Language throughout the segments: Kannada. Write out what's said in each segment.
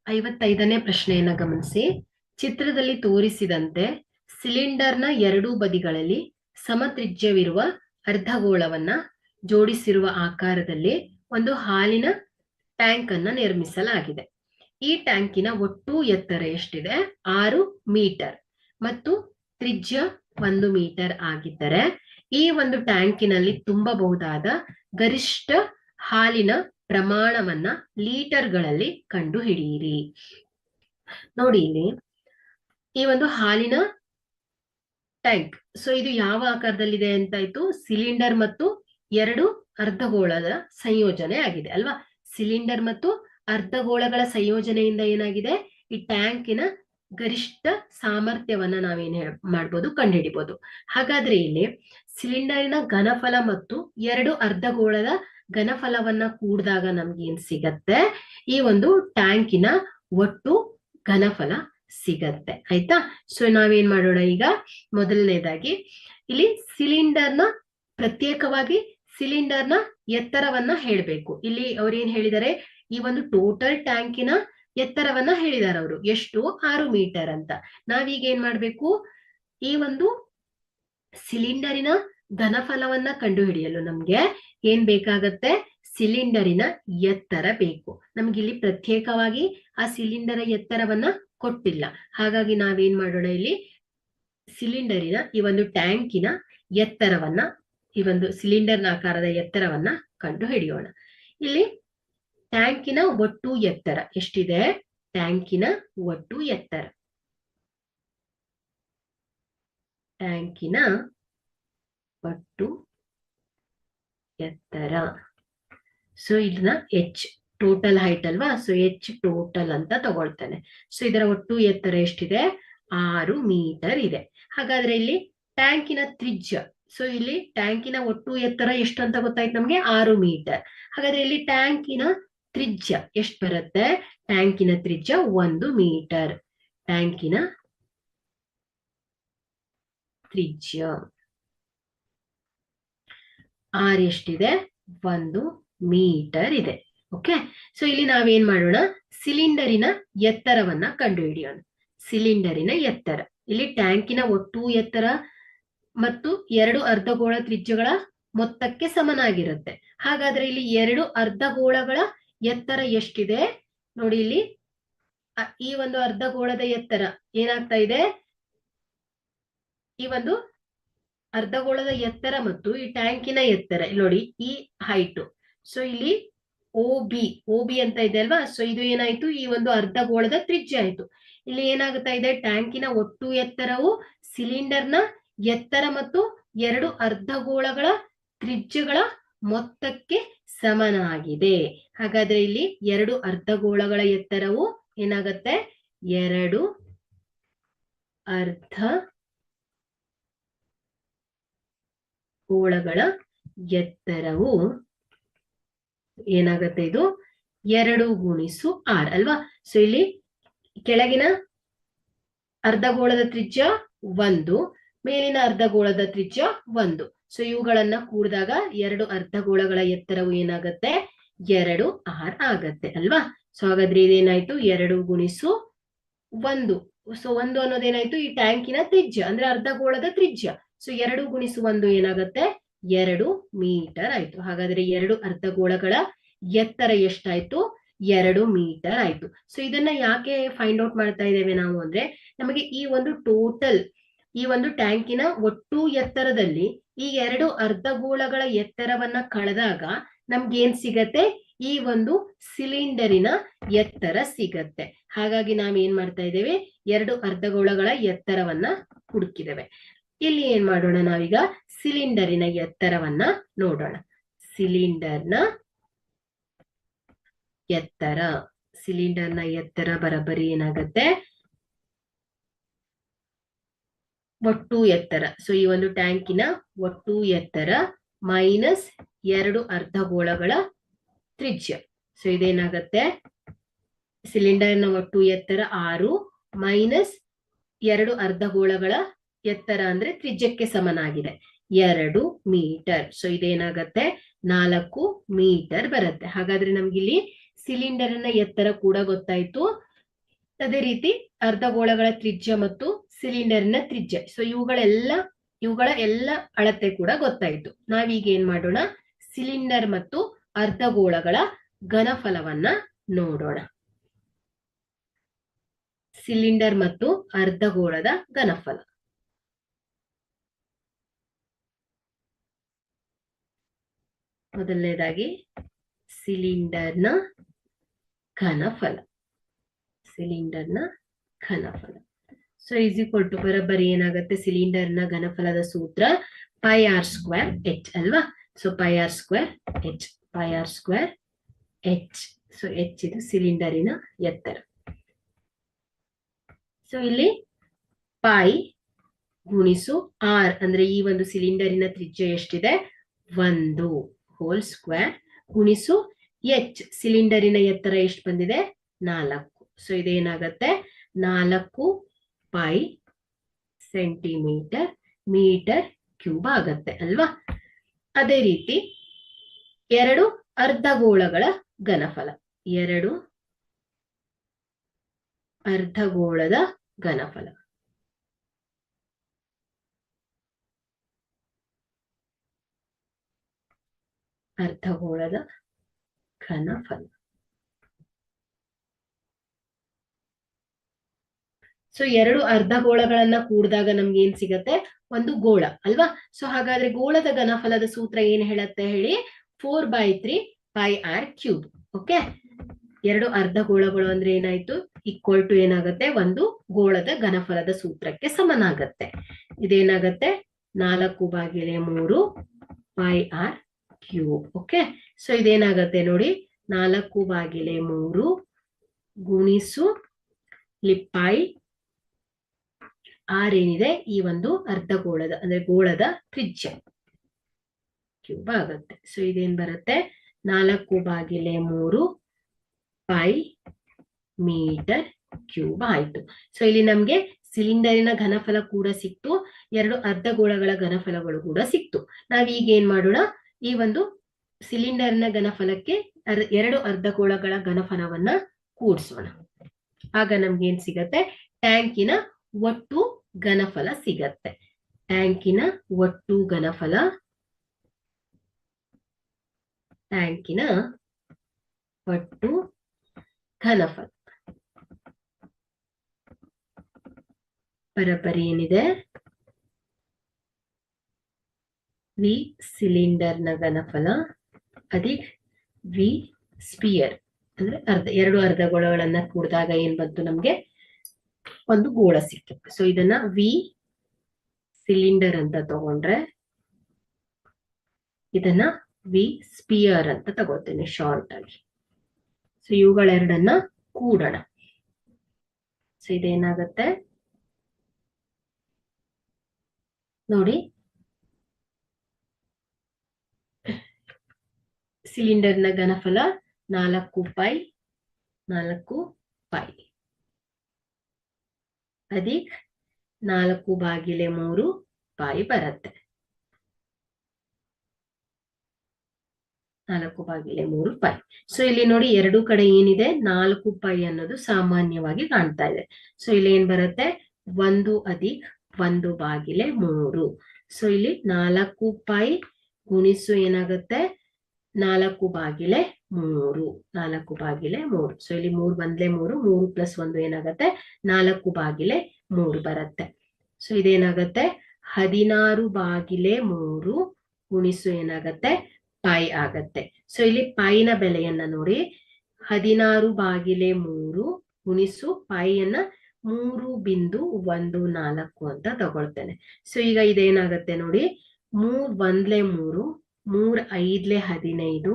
55ನೇ ಪ್ರಶ್ನೆಯನ್ನ ಗಮನಿಸಿ. ಚಿತ್ರದಲ್ಲಿ ತೋರಿಸಿದಂತೆ ಸಿಲಿಂಡರ್ನ ಎರಡೂ ಬದಿಗಳಲ್ಲಿ ಸಮತ್ರಿಜ್ಯವಿರುವ ಅರ್ಧಗೋಳವನ್ನ ಜೋಡಿಸಿರುವ ಆಕಾರದಲ್ಲಿ ಒಂದು ಹಾಲಿನ ಟ್ಯಾಂಕ್ ಅನ್ನ ನಿರ್ಮಿಸಲಾಗಿದೆ. ಈ ಟ್ಯಾಂಕಿನ ಒಟ್ಟು ಎತ್ತರ ಎಷ್ಟಿದೆ? 6 ಮೀಟರ್ ಮತ್ತು ತ್ರಿಜ್ಯ 1 ಮೀಟರ್ ಆಗಿದ್ದರೆ ಈ ಒಂದು ಟ್ಯಾಂಕಿನಲ್ಲಿ ತುಂಬಬಹುದಾದ ಗರಿಷ್ಠ ಹಾಲಿನ ಪ್ರಮಾಣವನ್ನ ಲೀಟರ್ಗಳಲ್ಲಿ ಕಂಡು ಹಿಡಿಯಿರಿ. ನೋಡಿ ಇಲ್ಲಿ ಈ ಒಂದು ಹಾಲಿನ ಟ್ಯಾಂಕ್. ಸೊ ಇದು ಯಾವ ಆಕಾರದಲ್ಲಿದೆ ಅಂತಾಯ್ತು? ಸಿಲಿಂಡರ್ ಮತ್ತು ಎರಡು ಅರ್ಧಗೋಳದ ಸಂಯೋಜನೆ ಆಗಿದೆ ಅಲ್ವಾ? ಸಿಲಿಂಡರ್ ಮತ್ತು ಅರ್ಧಗೋಳಗಳ ಸಂಯೋಜನೆಯಿಂದ ಏನಾಗಿದೆ? ಈ ಟ್ಯಾಂಕಿನ ಗರಿಷ್ಠ ಸಾಮರ್ಥ್ಯವನ್ನ ನಾವೇನ್ ಮಾಡ್ಬೋದು? ಕಂಡುಹಿಡಿಬಹುದು. ಹಾಗಾದ್ರೆ ಇಲ್ಲಿ ಸಿಲಿಂಡರಿನ ಘನಫಲ ಮತ್ತು ಎರಡು ಅರ್ಧಗೋಳದ ಘನಫಲವನ್ನ ಕೂಡಿದಾಗ ನಮ್ಗೆ ಏನ್ ಸಿಗತ್ತೆ? ಈ ಒಂದು ಟ್ಯಾಂಕಿನ ಒಟ್ಟು ಘನಫಲ ಸಿಗತ್ತೆ. ಆಯ್ತಾ? ಸೊ ನಾವೇನ್ ಮಾಡೋಣ ಈಗ? ಮೊದಲನೇದಾಗಿ ಇಲ್ಲಿ ಸಿಲಿಂಡರ್ನ ಪ್ರತ್ಯೇಕವಾಗಿ ಸಿಲಿಂಡರ್ನ ಎತ್ತರವನ್ನ ಹೇಳ್ಬೇಕು. ಇಲ್ಲಿ ಅವ್ರೇನ್ ಹೇಳಿದ್ದಾರೆ? ಈ ಒಂದು ಟೋಟಲ್ ಟ್ಯಾಂಕಿನ ಎತ್ತರವನ್ನ ಹೇಳಿದಾರೆ ಅವರು. ಎಷ್ಟು? 6 ಮೀಟರ್ ಅಂತ. ನಾವೀಗ ಏನ್ ಮಾಡ್ಬೇಕು? ಈ ಒಂದು ಸಿಲಿಂಡರಿನ ಘನಫಲವನ್ನ ಕಂಡುಹಿಡಿಯಲು ನಮ್ಗೆ ಏನ್ ಬೇಕಾಗತ್ತೆ? ಸಿಲಿಂಡರಿನ ಎತ್ತರ ಬೇಕು. ನಮ್ಗೆ ಇಲ್ಲಿ ಪ್ರತ್ಯೇಕವಾಗಿ ಆ ಸಿಲಿಂಡರ್ ಎತ್ತರವನ್ನ ಕೊಟ್ಟಿಲ್ಲ. ಹಾಗಾಗಿ ನಾವೇನ್ ಮಾಡೋಣ? ಇಲ್ಲಿ ಸಿಲಿಂಡರಿನ ಈ ಒಂದು ಟ್ಯಾಂಕಿನ ಎತ್ತರವನ್ನ, ಈ ಒಂದು ಸಿಲಿಂಡರ್ನ ಆಕಾರದ ಎತ್ತರವನ್ನ ಕಂಡು ಹಿಡಿಯೋಣ. ಇಲ್ಲಿ ಟ್ಯಾಂಕಿನ ಒಟ್ಟು ಎತ್ತರ ಎಷ್ಟಿದೆ? ಟ್ಯಾಂಕಿನ ಒಟ್ಟು ಎತ್ತರ, ಟ್ಯಾಂಕಿನ ಒಟ್ಟು ಎತ್ತರ. ಸೊ ಇದನ್ನ ಎಚ್ ಟೋಟಲ್ ಹೈಟ್ ಅಲ್ವಾ? ಸೊ ಎಚ್ ಟೋಟಲ್ ಅಂತ ತಗೊಳ್ತಾನೆ. ಸೊ ಇದರ ಒಟ್ಟು ಎತ್ತರ ಎಷ್ಟಿದೆ? 6 ಮೀಟರ್ ಇದೆ. ಹಾಗಾದ್ರೆ ಇಲ್ಲಿ ಟ್ಯಾಂಕಿನ ತ್ರಿಜ್ಯ, ಸೊ ಇಲ್ಲಿ ಟ್ಯಾಂಕಿನ ಒಟ್ಟು ಎತ್ತರ ಎಷ್ಟು ಅಂತ ಗೊತ್ತಾಯ್ತು ನಮ್ಗೆ? 6 ಮೀಟರ್. ಹಾಗಾದ್ರೆ ಇಲ್ಲಿ ಟ್ಯಾಂಕಿನ ತ್ರಿಜ್ಯ ಎಷ್ಟು ಬರುತ್ತೆ? ಟ್ಯಾಂಕಿನ ತ್ರಿಜ್ಯ 1 ಮೀಟರ್. ಟ್ಯಾಂಕಿನ ತ್ರಿಜ್ಯ ಆರ್ ಎಷ್ಟಿದೆ? 1 ಮೀಟರ್ ಇದೆ. ಓಕೆ. ಸೊ ಇಲ್ಲಿ ನಾವೇನ್ ಮಾಡೋಣ? ಸಿಲಿಂಡರಿನ ಎತ್ತರವನ್ನ ಕಂಡುಹಿಡಿಯೋಣ. ಸಿಲಿಂಡರಿನ ಎತ್ತರ ಇಲ್ಲಿ ಟ್ಯಾಂಕಿನ ಒಟ್ಟು ಎತ್ತರ ಮತ್ತು ಎರಡು ಅರ್ಧಗೋಳ ತ್ರಿಜ್ಯಗಳ ಮೊತ್ತಕ್ಕೆ ಸಮನಾಗಿರುತ್ತೆ. ಹಾಗಾದ್ರೆ ಇಲ್ಲಿ ಎರಡು ಅರ್ಧಗೋಳಗಳ ಎತ್ತರ ಎಷ್ಟಿದೆ? ನೋಡಿ ಇಲ್ಲಿ ಈ ಒಂದು ಅರ್ಧಗೋಳದ ಎತ್ತರ ಏನಾಗ್ತಾ ಇದೆ? ಈ ಒಂದು ಅರ್ಧಗೋಳದ ಎತ್ತರ ಮತ್ತು ಈ ಟ್ಯಾಂಕಿನ ಎತ್ತರ ನೋಡಿ, ಈ ಹೈಟ್. ಸೊ ಇಲ್ಲಿ ಓ ಬಿ ಅಂತ ಇದೆ ಅಲ್ವಾ? ಸೊ ಇದು ಏನಾಯ್ತು? ಈ ಒಂದು ಅರ್ಧಗೋಳದ ತ್ರಿಜ್ಯ ಆಯ್ತು. ಇಲ್ಲಿ ಏನಾಗ್ತಾ ಇದೆ? ಟ್ಯಾಂಕಿನ ಒಟ್ಟು ಎತ್ತರವು ಸಿಲಿಂಡರ್ನ ಎತ್ತರ ಮತ್ತು ಎರಡು ಅರ್ಧಗೋಳಗಳ ತ್ರಿಜ್ಯಗಳ ಮೊತ್ತಕ್ಕೆ ಸಮನಾಗಿದೆ. ಹಾಗಾದ್ರೆ ಇಲ್ಲಿ ಎರಡು ಅರ್ಧಗೋಳಗಳ ಎತ್ತರವು ಏನಾಗತ್ತೆ? ಎರಡು ಅರ್ಧಗೋಳಗಳ ಎತ್ತರವು ಏನಾಗತ್ತೆ? ಇದು 2 × 6 ಅಲ್ವಾ? ಸೊ ಇಲ್ಲಿ ಕೆಳಗಿನ ಅರ್ಧಗೋಳದ ತ್ರಿಜ್ಯ 1, ಮೇಲಿನ ಅರ್ಧಗೋಳದ ತ್ರಿಜ್ಯ 1. ಸೊ ಇವುಗಳನ್ನ ಕೂಡಿದಾಗ ಎರಡು ಅರ್ಧಗೋಳಗಳ ಎತ್ತರವು ಏನಾಗತ್ತೆ? 2r ಆಗತ್ತೆ ಅಲ್ವಾ? ಸೊ ಹಾಗಾದ್ರೆ ಇದೇನಾಯ್ತು? 2 × 1. ಸೊ 1 ಅನ್ನೋದೇನಾಯ್ತು? ಈ ಟ್ಯಾಂಕಿನ ತ್ರಿಜ್ಯ ಅಂದ್ರೆ ಅರ್ಧಗೋಳದ ತ್ರಿಜ್ಯ. ಸೊ 2 × 1 ಏನಾಗತ್ತೆ? 2 ಮೀಟರ್ ಆಯ್ತು. ಹಾಗಾದ್ರೆ ಎರಡು ಅರ್ಧಗೋಳಗಳ ಎತ್ತರ ಎಷ್ಟಾಯ್ತು? 2 ಮೀಟರ್ ಆಯ್ತು. ಸೊ ಇದನ್ನ ಯಾಕೆ ಫೈಂಡ್ ಔಟ್ ಮಾಡ್ತಾ ಇದ್ದೇವೆ ನಾವು ಅಂದ್ರೆ, ನಮಗೆ ಈ ಒಂದು ಟೋಟಲ್ ಈ ಒಂದು ಟ್ಯಾಂಕಿನ ಒಟ್ಟು ಎತ್ತರದಲ್ಲಿ ಈ ಎರಡು ಅರ್ಧಗೋಳಗಳ ಎತ್ತರವನ್ನ ಕಳೆದಾಗ ನಮ್ಗೆ ಏನ್ ಸಿಗತ್ತೆ? ಈ ಒಂದು ಸಿಲಿಂಡರಿನ ಎತ್ತರ ಸಿಗತ್ತೆ. ಹಾಗಾಗಿ ನಾವೇನ್ ಮಾಡ್ತಾ ಇದ್ದೇವೆ? ಎರಡು ಅರ್ಧಗೋಳಗಳ ಎತ್ತರವನ್ನ ಹುಡುಕಿದ್ದೇವೆ. ಇಲ್ಲಿ ಏನ್ ಮಾಡೋಣ? ನಾವೀಗ ಸಿಲಿಂಡರಿನ ಎತ್ತರವನ್ನ ನೋಡೋಣ. ಸಿಲಿಂಡರ್ನ ಎತ್ತರ, ಸಿಲಿಂಡರ್ನ ಎತ್ತರ ಬರೋಬ್ಬರಿ ಏನಾಗತ್ತೆ? ಒಟ್ಟು ಎತ್ತರ. ಸೊ ಈ ಒಂದು ಟ್ಯಾಂಕಿನ ಒಟ್ಟು ಎತ್ತರ ಮೈನಸ್ ಎರಡು ಅರ್ಧಗೋಳಗಳ ತ್ರಿಜ್ಯ. ಸೊ ಇದೇನಾಗತ್ತೆ? ಸಿಲಿಂಡರ್ನ ಒಟ್ಟು ಎತ್ತರ 6 ಮೈನಸ್ ಎರಡು ಅರ್ಧಗೋಳಗಳ ಎತ್ತರ ಅಂದ್ರೆ ತ್ರಿಜ್ಯಕ್ಕೆ ಸಮನಾಗಿದೆ 2 ಮೀಟರ್. ಸೊ ಇದೇನಾಗತ್ತೆ? 4 ಮೀಟರ್ ಬರುತ್ತೆ. ಹಾಗಾದ್ರೆ ನಮ್ಗಿಲ್ಲಿ ಸಿಲಿಂಡರ್ನ ಎತ್ತರ ಕೂಡ ಗೊತ್ತಾಯ್ತು, ಅದೇ ರೀತಿ ಅರ್ಧಗೋಳಗಳ ತ್ರಿಜ್ಯ ಮತ್ತು ಸಿಲಿಂಡರ್ನ ತ್ರಿಜ್ಯ. ಸೊ ಇವುಗಳ ಎಲ್ಲ ಅಳತೆ ಕೂಡ ಗೊತ್ತಾಯ್ತು. ನಾವೀಗ ಏನ್ ಮಾಡೋಣ, ಸಿಲಿಂಡರ್ ಮತ್ತು ಅರ್ಧಗೋಳಗಳ ಘನಫಲವನ್ನ ನೋಡೋಣ. ಸಿಲಿಂಡರ್ ಮತ್ತು ಅರ್ಧಗೋಳದ ಘನಫಲ. ಮೊದಲನೇದಾಗಿ ಸಿಲಿಂಡರ್ನ ಘನಫಲ. ಸಿಲಿಂಡರ್ನ ಘನಫಲ. ಸೊ ಈಸ್ ಈಕ್ವಲ್ ಟು ಬರೋಬ್ಬರಿ ಏನಾಗುತ್ತೆ, ಸಿಲಿಂಡರ್ನ ಘನಫಲದ ಸೂತ್ರ ಪೈ ಆರ್ ಸ್ಕ್ವೇರ್ ಎಚ್ ಅಲ್ವಾ. So pi R square H, pi R square H. So H ಇದು ಸಿಲಿಂಡರಿನ ಎತ್ತರ. ಸೊ ಇಲ್ಲಿ ಪೈ ಗುಣಿಸು ಆರ್ ಅಂದ್ರೆ ಈ ಒಂದು ಸಿಲಿಂಡರಿನ ತ್ರಿಜ್ಯ ಎಷ್ಟಿದೆ, 1 ಹೋಲ್ ಸ್ಕ್ವೇರ್ ಗುಣಿಸು ಎಚ್ ಸಿಲಿಂಡರಿನ ಎತ್ತರ ಎಷ್ಟು ಬಂದಿದೆ, 4. ಸೊ ಇದೇನಾಗತ್ತೆ, 4 ಪೈ ಸೆಂಟಿಮೀಟರ್ ಮೀಟರ್ ಕ್ಯೂಬ್ ಆಗತ್ತೆ ಅಲ್ವಾ. ಅದೇ ರೀತಿ 2 ಅರ್ಧಗೋಳಗಳ ಘನಫಲ. 2 ಅರ್ಧಗೋಳದ ಘನಫಲ. ಅರ್ಧಗೋಳದ ಘನಫಲ. ಸೊ 2 ಅರ್ಧಗೋಳಗಳನ್ನ ಕೂಡಿದಾಗ ನಮ್ಗೆ ಏನ್ ಸಿಗತ್ತೆ, ಒಂದು ಗೋಳ ಅಲ್ವಾ. ಸೊ ಹಾಗಾದ್ರೆ ಗೋಳದ ಘನಫಲದ ಸೂತ್ರ ಏನ್ ಹೇಳತ್ತೆ ಹೇಳಿ, 4/3 ಪೈ ಆರ್ ಕ್ಯೂಬ್. ಓಕೆ, 2 ಅರ್ಧಗೋಳಗಳು ಅಂದ್ರೆ ಏನಾಯ್ತು, ಈಕ್ವಲ್ ಟು ಏನಾಗತ್ತೆ, ಒಂದು ಗೋಳದ ಘನಫಲದ ಸೂತ್ರಕ್ಕೆ ಸಮನಾಗತ್ತೆ. ಇದೇನಾಗತ್ತೆ, 4/3 pi R cube. Okay, so ಇದೇನಾಗತ್ತೆ ನೋಡಿ, 4/3 ಗುಣಿಸು ಪೈ ಆರ್ ಏನಿದೆ ಈ ಒಂದು ಅರ್ಧಗೋಳದ ಅಂದ್ರೆ ಗೋಳದ ತ್ರಿಜ್ಯ ಕ್ಯೂಬ್ ಆಗತ್ತೆ. ಸೊ ಇದೇನ್ ಬರುತ್ತೆ, 4/3 ಪೈ ಮೀಟರ್ ಕ್ಯೂಬ್ ಆಯ್ತು. ಸೊ ಇಲ್ಲಿ ನಮ್ಗೆ ಸಿಲಿಂಡರಿನ ಘನಫಲ ಕೂಡ ಸಿಕ್ತು, 2 ಅರ್ಧಗೋಳಗಳ ಘನಫಲಗಳು ಕೂಡ ಸಿಕ್ತು. ನಾವೀಗ ಏನ್ ಮಾಡೋಣ, ಈ ಒಂದು ಸಿಲಿಂಡರ್ನ ಘನಫಲಕ್ಕೆ 2 ಅರ್ಧಗೋಳಗಳ ಘನಫಲವನ್ನ ಕೂಡಿಸೋಣ. ಆಗ ನಮ್ಗೆ ಏನ್ ಸಿಗತ್ತೆ, ಟ್ಯಾಂಕಿನ ಒಟ್ಟು ಘನಫಲ ಸಿಗತ್ತೆ. ಟ್ಯಾಂಕಿನ ಒಟ್ಟು ಘನಫಲ, ಟ್ಯಾಂಕಿನ ಒಟ್ಟು ಘನಫಲ ಬರೋಬ್ಬರಿ ಏನಿದೆ, ವಿ ಸಿಲಿಂಡರ್ನ ಘನಫಲ ಅಧಿಕ್ ವಿ ಸ್ಪಿಯರ್ ಅಂದ್ರೆ 2 ಅರ್ಧಗೋಳಗಳನ್ನ ಕೂಡಿದಾಗ ಏನ್ ಬಂತು, ನಮ್ಗೆ ಒಂದು ಗೋಳ ಸಿಕ್ತು. ಸೊ ಇದನ್ನ ವಿ ಸಿಲಿಂಡರ್ ಅಂತ ತಗೊಂಡ್ರೆ, ಇದನ್ನ ವಿ ಸ್ಪಿಯರ್ ಅಂತ ತಗೋತೇನೆ ಶಾರ್ಟ್ ಆಗಿ. ಸೊ ಇವುಗಳೆರಡನ್ನ ಕೂಡೋಣ. ಸೊ ಇದೇನಾಗತ್ತೆ ನೋಡಿ, ಸಿಲಿಂಡರ್ನ ಘನಫಲ 4 ಪೈ ಅಧಿಕ್ 4/3 ಪೈ ಬರುತ್ತೆ. 4/3 ಪೈ. ಸೊ ಇಲ್ಲಿ ನೋಡಿ, 2 ಕಡೆ ಏನಿದೆ 4 ಪೈ ಅನ್ನೋದು ಸಾಮಾನ್ಯವಾಗಿ ಕಾಣ್ತಾ ಇದೆ. ಸೊ ಇಲ್ಲಿ ಏನ್ ಬರುತ್ತೆ, 1 ಅಧಿಕ್ 1/3. ಸೊ ಇಲ್ಲಿ 4 ಪೈ ಗುಣಿಸು ಏನಾಗುತ್ತೆ, 4/3. 4/3. ಸೊ ಇಲ್ಲಿ 3 ಬಂದ್ಲೆ 3, 3 + 1 ಏನಾಗತ್ತೆ, 4/3 ಬರುತ್ತೆ. ಸೊ ಇದೇನಾಗತ್ತೆ, 16/3 ಗುಣಿಸು ಏನಾಗತ್ತೆ, ಪೈ ಆಗತ್ತೆ. ಸೊ ಇಲ್ಲಿ ಪೈನ ಬೆಲೆಯನ್ನ ನೋಡಿ, 16/3 ಗುಣಿಸು ಪೈಯನ್ನ 3.14 ಅಂತ ತಗೊಳ್ತೇನೆ. ಸೊ ಈಗ ಇದೇನಾಗತ್ತೆ ನೋಡಿ, 3 1 3, 3 5 15,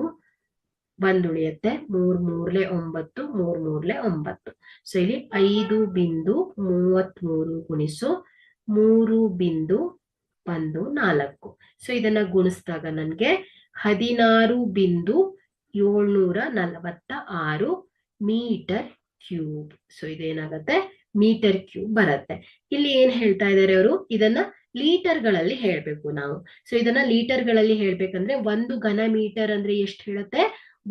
1 ಉಳಿಯುತ್ತೆ, 3 3 9, 3 3 9. ಸೊ ಇಲ್ಲಿ 5.33 ಗುಣಿಸು 3.14. ಸೊ ಇದನ್ನ ಗುಣಿಸಿದಾಗ ನನ್ಗೆ 16.746 ಮೀಟರ್ ಕ್ಯೂಬ್. ಸೊ ಇದೇನಾಗತ್ತೆ, ಮೀಟರ್ ಕ್ಯೂಬ್ ಬರುತ್ತೆ. ಇಲ್ಲಿ ಏನ್ ಹೇಳ್ತಾ ಇದ್ದಾರೆ ಅವರು, ಇದನ್ನ ಲೀಟರ್ಗಳಲ್ಲಿ ಹೇಳ್ಬೇಕು ನಾವು. ಸೊ ಇದನ್ನ ಲೀಟರ್ಗಳಲ್ಲಿ ಹೇಳ್ಬೇಕಂದ್ರೆ 1 ಘನ ಮೀಟರ್ ಅಂದ್ರೆ ಎಷ್ಟು ಹೇಳುತ್ತೆ,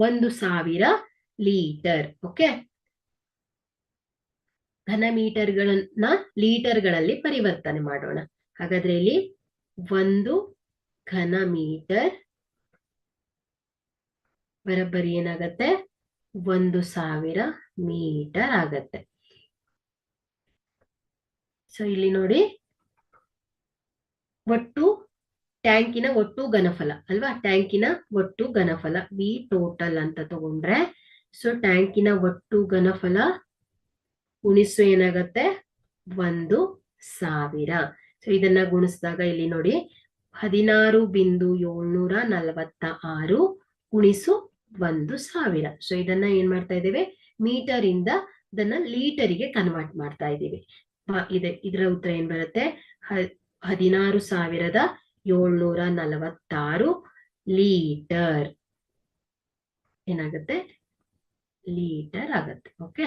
1000 ಲೀಟರ್. ಓಕೆ, ಘನ ಮೀಟರ್ಗಳನ್ನ ಲೀಟರ್ಗಳಲ್ಲಿ ಪರಿವರ್ತನೆ ಮಾಡೋಣ. ಹಾಗಾದ್ರೆ ಇಲ್ಲಿ 1 ಘನ ಮೀಟರ್ ಬರೋಬ್ಬರಿ ಏನಾಗತ್ತೆ 1000 ಮೀಟರ್ ಆಗತ್ತೆ. ಸೊ ಇಲ್ಲಿ ನೋಡಿ ಒಟ್ಟು ಟ್ಯಾಂಕಿನ ಒಟ್ಟು ಘನಫಲ ಅಲ್ವಾ, ಟ್ಯಾಂಕಿನ ಒಟ್ಟು ಘನಫಲ ವಿ ಟೋಟಲ್ ಅಂತ ತಗೊಂಡ್ರೆ, ಸೊ ಟ್ಯಾಂಕಿನ ಒಟ್ಟು ಘನಫಲ ಗುಣಿಸು ಏನಾಗತ್ತೆ 1000. ಸೊ ಇದನ್ನ ಗುಣಿಸಿದಾಗ ಇಲ್ಲಿ ನೋಡಿ 16.746 ಗುಣಿಸು 1000. ಸೊ ಇದನ್ನ ಏನ್ ಮಾಡ್ತಾ ಇದ್ದೇವೆ, ಮೀಟರ್ ಇಂದ ಇದನ್ನ ಲೀಟರಿಗೆ ಕನ್ವರ್ಟ್ ಮಾಡ್ತಾ ಇದ್ದೀವಿ. ಇದರ ಉತ್ತರ ಏನ್ ಬರುತ್ತೆ, 16,746 ಲೀಟರ್ ಏನಾಗುತ್ತೆ, ಲೀಟರ್ ಆಗತ್ತೆ. ಓಕೆ,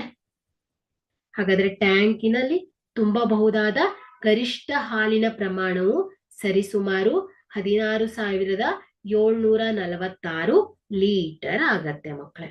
ಹಾಗಾದ್ರೆ ಟ್ಯಾಂಕಿನಲ್ಲಿ ತುಂಬಬಹುದಾದ ಗರಿಷ್ಠ ಹಾಲಿನ ಪ್ರಮಾಣವು ಸರಿಸುಮಾರು 16,746 ಲೀಟರ್ ಆಗತ್ತೆ ಮಕ್ಕಳೇ.